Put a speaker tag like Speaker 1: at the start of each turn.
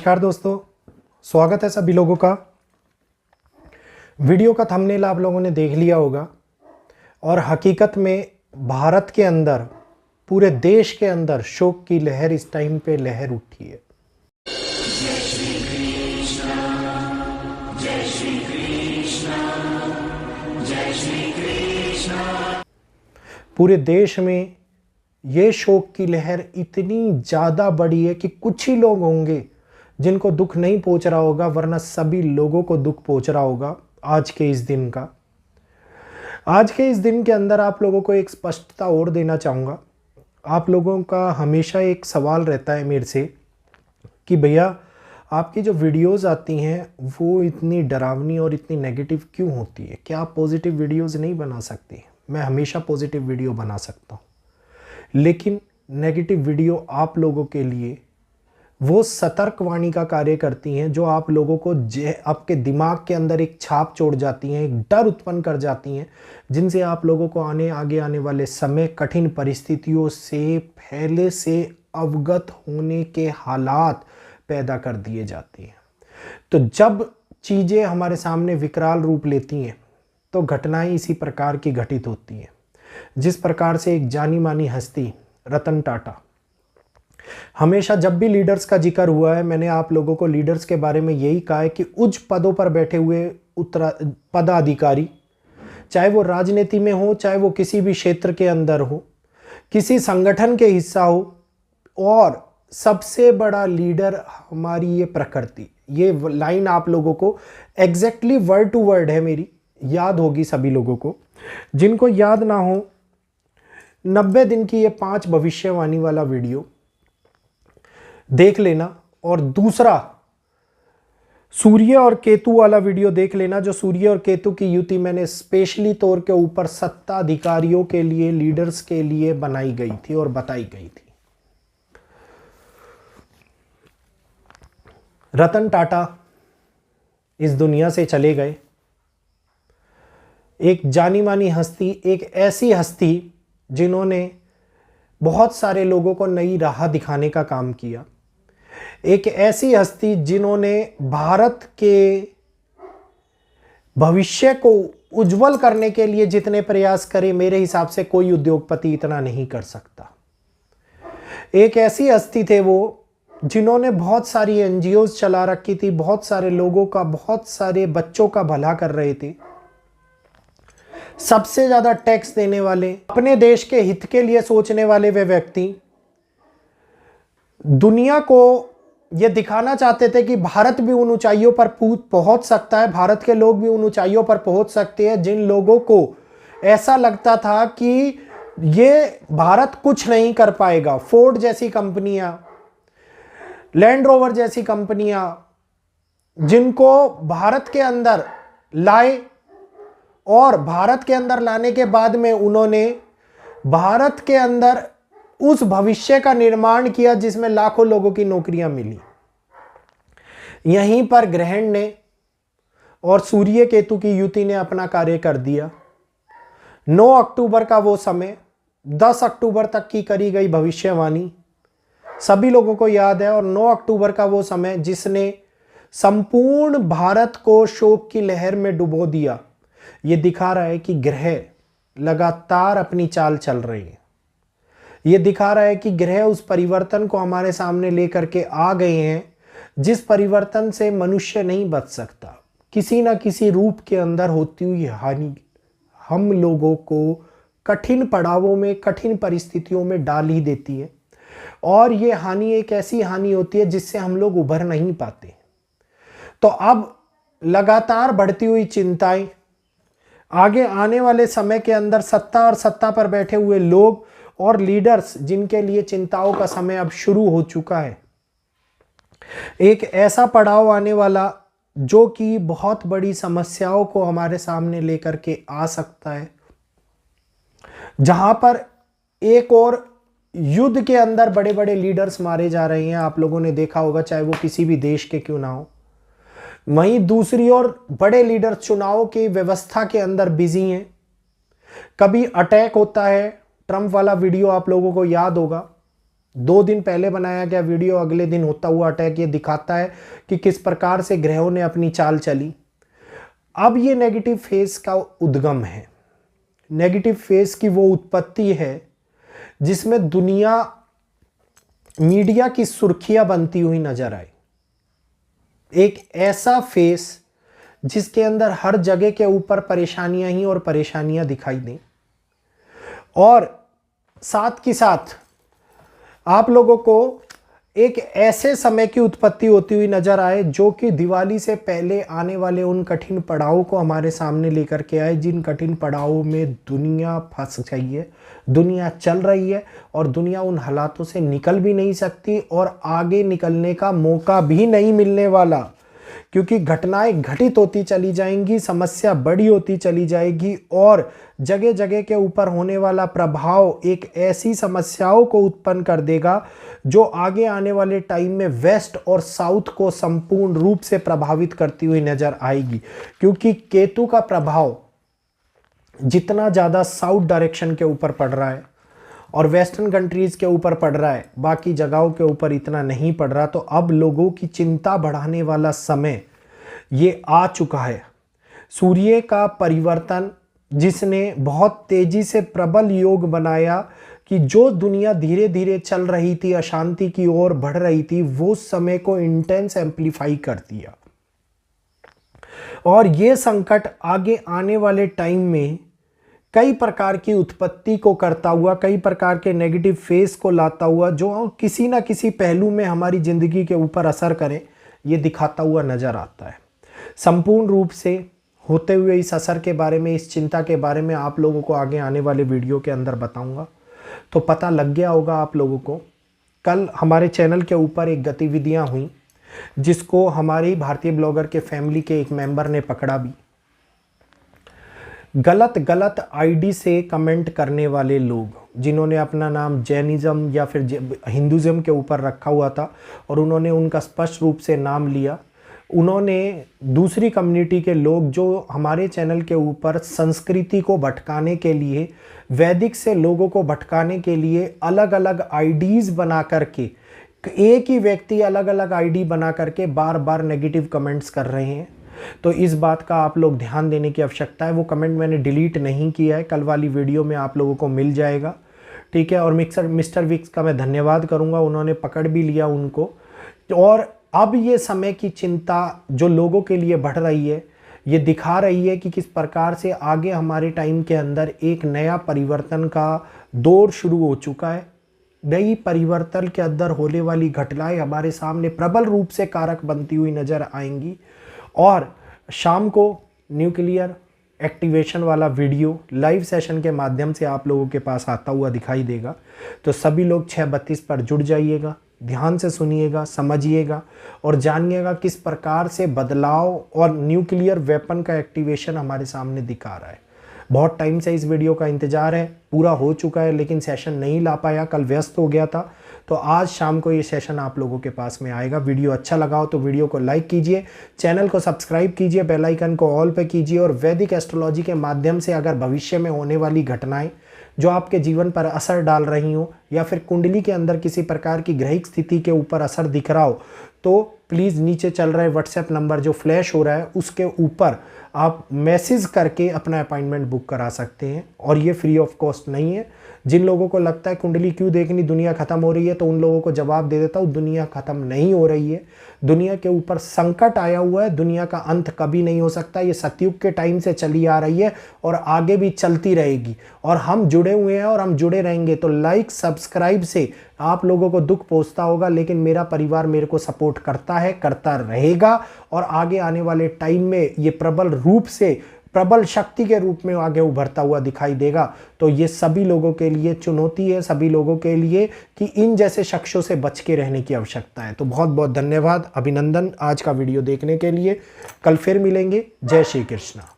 Speaker 1: नमस्कार दोस्तों, स्वागत है सभी लोगों का। वीडियो का थंबनेल आप लोगों ने देख लिया होगा और हकीकत में भारत के अंदर, पूरे देश के अंदर शोक की लहर इस टाइम पे लहर उठी है।
Speaker 2: जय श्री कृष्ण, जय श्री कृष्ण, जय श्री कृष्ण।
Speaker 1: पूरे देश में ये शोक की लहर इतनी ज़्यादा बड़ी है कि कुछ ही लोग होंगे जिनको दुख नहीं पहुंच रहा होगा, वरना सभी लोगों को दुख पहुंच रहा होगा। आज के इस दिन का, आज के इस दिन के अंदर आप लोगों को एक स्पष्टता और देना चाहूँगा। आप लोगों का हमेशा एक सवाल रहता है मेरे से कि भैया आपकी जो वीडियोस आती हैं वो इतनी डरावनी और इतनी नेगेटिव क्यों होती है, क्या आप पॉजिटिव वीडियोस नहीं बना सकते? मैं हमेशा पॉजिटिव वीडियो बना सकता हूँ, लेकिन नेगेटिव वीडियो आप लोगों के लिए वो सतर्कवाणी का कार्य करती हैं जो आप लोगों को आपके दिमाग के अंदर एक छाप छोड़ जाती हैं, एक डर उत्पन्न कर जाती हैं, जिनसे आप लोगों को आगे आने वाले समय कठिन परिस्थितियों से पहले से अवगत होने के हालात पैदा कर दिए जाते हैं। तो जब चीज़ें हमारे सामने विकराल रूप लेती हैं तो घटनाएं इसी प्रकार की घटित होती हैं। जिस प्रकार से एक जानी मानी हस्ती रतन टाटा, हमेशा जब भी लीडर्स का जिक्र हुआ है, मैंने आप लोगों को लीडर्स के बारे में यही कहा है कि उच्च पदों पर बैठे हुए पदाधिकारी, चाहे वो राजनीति में हो, चाहे वो किसी भी क्षेत्र के अंदर हो, किसी संगठन के हिस्सा हो, और सबसे बड़ा लीडर हमारी ये प्रकृति। ये लाइन आप लोगों को एग्जैक्टली वर्ड टू वर्ड है, मेरी याद होगी सभी लोगों को। जिनको याद ना हो, 90 दिन की ये 5 भविष्यवाणी वाला वीडियो देख लेना, और दूसरा सूर्य और केतु वाला वीडियो देख लेना, जो सूर्य और केतु की युति मैंने स्पेशली तौर के ऊपर सत्ताधिकारियों के लिए, लीडर्स के लिए बनाई गई थी और बताई गई थी। रतन टाटा इस दुनिया से चले गए। एक जानी मानी हस्ती, एक ऐसी हस्ती जिन्होंने बहुत सारे लोगों को नई राह दिखाने का काम किया। एक ऐसी हस्ती जिन्होंने भारत के भविष्य को उज्जवल करने के लिए जितने प्रयास करे, मेरे हिसाब से कोई उद्योगपति इतना नहीं कर सकता। एक ऐसी हस्ती थे वो जिन्होंने बहुत सारी एनजीओज चला रखी थी, बहुत सारे लोगों का, बहुत सारे बच्चों का भला कर रहे थे। सबसे ज्यादा टैक्स देने वाले, अपने देश के हित के लिए सोचने वाले वे व्यक्ति दुनिया को यह दिखाना चाहते थे कि भारत भी उन ऊंचाइयों पर पहुंच सकता है, भारत के लोग भी उन ऊंचाइयों पर पहुंच सकते हैं जिन लोगों को ऐसा लगता था कि ये भारत कुछ नहीं कर पाएगा। फोर्ड जैसी कंपनियां, लैंड रोवर जैसी कंपनियां, जिनको भारत के अंदर लाए, और भारत के अंदर लाने के बाद में उन्होंने भारत के अंदर उस भविष्य का निर्माण किया जिसमें लाखों लोगों की नौकरियां मिली। यहीं पर ग्रहण ने और सूर्य केतु की युति ने अपना कार्य कर दिया। 9 अक्टूबर का वो समय, 10 अक्टूबर तक की करी गई भविष्यवाणी सभी लोगों को याद है, और 9 अक्टूबर का वो समय जिसने संपूर्ण भारत को शोक की लहर में डुबो दिया। ये दिखा रहा है कि ग्रह लगातार अपनी चाल चल रही है। ये दिखा रहा है कि ग्रह उस परिवर्तन को हमारे सामने लेकर के आ गए हैं जिस परिवर्तन से मनुष्य नहीं बच सकता। किसी ना किसी रूप के अंदर होती हुई हानि हम लोगों को कठिन पड़ावों में, कठिन परिस्थितियों में डाल ही देती है, और ये हानि एक ऐसी हानि होती है जिससे हम लोग उभर नहीं पाते। तो अब लगातार बढ़ती हुई चिंताएं, आगे आने वाले समय के अंदर सत्ता और सत्ता पर बैठे हुए लोग और लीडर्स जिनके लिए चिंताओं का समय अब शुरू हो चुका है। एक ऐसा पड़ाव आने वाला जो कि बहुत बड़ी समस्याओं को हमारे सामने लेकर के आ सकता है, जहां पर एक और युद्ध के अंदर बड़े बड़े लीडर्स मारे जा रहे हैं। आप लोगों ने देखा होगा, चाहे वो किसी भी देश के क्यों ना हो। वहीं दूसरी ओर बड़े लीडर चुनाव की व्यवस्था के अंदर बिजी हैं। कभी अटैक होता है, ट्रंप वाला वीडियो आप लोगों को याद होगा, 2 दिन पहले बनाया गया वीडियो अगले दिन होता हुआ अटैक, ये दिखाता है कि किस प्रकार से ग्रहों ने अपनी चाल चली। अब ये नेगेटिव फेज का उद्गम है, नेगेटिव फेज की वो उत्पत्ति है जिसमें दुनिया मीडिया की सुर्खियां बनती हुई नजर आई। एक ऐसा फेस जिसके अंदर हर जगह के ऊपर परेशानियां ही और परेशानियां दिखाई दें, और साथ के साथ आप लोगों को एक ऐसे समय की उत्पत्ति होती हुई नजर आए जो कि दिवाली से पहले आने वाले उन कठिन पड़ावों को हमारे सामने लेकर के आए, जिन कठिन पड़ावों में दुनिया फंस गई है, दुनिया चल रही है और दुनिया उन हालातों से निकल भी नहीं सकती और आगे निकलने का मौका भी नहीं मिलने वाला, क्योंकि घटनाएं घटित होती चली जाएंगी, समस्या बड़ी होती चली जाएगी और जगह जगह के ऊपर होने वाला प्रभाव एक ऐसी समस्याओं को उत्पन्न कर देगा जो आगे आने वाले टाइम में वेस्ट और साउथ को संपूर्ण रूप से प्रभावित करती हुई नजर आएगी। क्योंकि केतु का प्रभाव जितना ज़्यादा साउथ डायरेक्शन के ऊपर पड़ रहा है और वेस्टर्न कंट्रीज़ के ऊपर पड़ रहा है, बाकी जगहों के ऊपर इतना नहीं पड़ रहा, तो अब लोगों की चिंता बढ़ाने वाला समय ये आ चुका है। सूर्य का परिवर्तन जिसने बहुत तेजी से प्रबल योग बनाया कि जो दुनिया धीरे धीरे चल रही थी, अशांति की ओर बढ़ रही थी, वो समय को इंटेंस एम्पलीफाई कर दिया। और ये संकट आगे आने वाले टाइम में कई प्रकार की उत्पत्ति को करता हुआ, कई प्रकार के नेगेटिव फेस को लाता हुआ, जो किसी ना किसी पहलू में हमारी ज़िंदगी के ऊपर असर करें, ये दिखाता हुआ नज़र आता है। संपूर्ण रूप से होते हुए इस असर के बारे में, इस चिंता के बारे में आप लोगों को आगे आने वाले वीडियो के अंदर बताऊंगा, तो पता लग गया होगा आप लोगों को। कल हमारे चैनल के ऊपर एक गतिविधियां हुई जिसको हमारी भारतीय ब्लॉगर के फैमिली के एक मेंबर ने पकड़ा भी। गलत आईडी से कमेंट करने वाले लोग, जिन्होंने अपना नाम जैनिज़्म या फिर हिंदुज़्म के ऊपर रखा हुआ था और उन्होंने उनका स्पष्ट रूप से नाम लिया, उन्होंने दूसरी कम्युनिटी के लोग जो हमारे चैनल के ऊपर संस्कृति को भटकाने के लिए, वैदिक से लोगों को भटकाने के लिए अलग अलग आईडीज़ बना करके, एक ही व्यक्ति अलग अलग आईडी बना करके बार बार नेगेटिव कमेंट्स कर रहे हैं। तो इस बात का आप लोग ध्यान देने की आवश्यकता है। वो कमेंट मैंने डिलीट नहीं किया है, कल वाली वीडियो में आप लोगों को मिल जाएगा, ठीक है। और मिस्टर विक्स का मैं धन्यवाद करूंगा, उन्होंने पकड़ भी लिया उनको। और अब ये समय की चिंता जो लोगों के लिए बढ़ रही है, ये दिखा रही है कि किस प्रकार से आगे हमारे टाइम के अंदर एक नया परिवर्तन का दौर शुरू हो चुका है। नई परिवर्तन के अंदर होने वाली घटनाएं हमारे सामने प्रबल रूप से कारक बनती हुई नजर आएंगी। और शाम को न्यूक्लियर एक्टिवेशन वाला वीडियो लाइव सेशन के माध्यम से आप लोगों के पास आता हुआ दिखाई देगा। तो सभी लोग 6:32 पर जुड़ जाइएगा, ध्यान से सुनिएगा, समझिएगा और जानिएगा किस प्रकार से बदलाव और न्यूक्लियर वेपन का एक्टिवेशन हमारे सामने दिखा रहा है। बहुत टाइम से इस वीडियो का इंतजार है, पूरा हो चुका है, लेकिन सेशन नहीं ला पाया, कल व्यस्त हो गया था। तो आज शाम को ये सेशन आप लोगों के पास में आएगा। वीडियो अच्छा लगा हो तो वीडियो को लाइक कीजिए, चैनल को सब्सक्राइब कीजिए, बेल आइकन को ऑल पे कीजिए। और वैदिक एस्ट्रोलॉजी के माध्यम से अगर भविष्य में होने वाली घटनाएं जो आपके जीवन पर असर डाल रही हो या फिर कुंडली के अंदर किसी प्रकार की ग्रहिक स्थिति के ऊपर असर दिख रहा हो, तो प्लीज़ नीचे चल रहे व्हाट्सएप नंबर जो फ्लैश हो रहा है उसके ऊपर आप मैसेज करके अपना अपॉइंटमेंट बुक करा सकते हैं। और ये फ्री ऑफ कॉस्ट नहीं है। जिन लोगों को लगता है कुंडली क्यों देखनी, दुनिया ख़त्म हो रही है, तो उन लोगों को जवाब दे देता हूँ, दुनिया ख़त्म नहीं हो रही है। दुनिया के ऊपर संकट आया हुआ है, दुनिया का अंत कभी नहीं हो सकता। ये सतयुग के टाइम से चली आ रही है और आगे भी चलती रहेगी। और हम जुड़े हुए हैं और हम जुड़े रहेंगे। तो लाइक सब्सक्राइब से आप लोगों को दुख पहुंचता होगा, लेकिन मेरा परिवार मेरे को सपोर्ट करता है, करता रहेगा। और आगे आने वाले टाइम में ये प्रबल रूप से, प्रबल शक्ति के रूप में आगे उभरता हुआ दिखाई देगा। तो ये सभी लोगों के लिए चुनौती है, सभी लोगों के लिए कि इन जैसे शख्सों से बच के रहने की आवश्यकता है। तो बहुत बहुत धन्यवाद, अभिनंदन आज का वीडियो देखने के लिए। कल फिर मिलेंगे। जय श्री कृष्णा।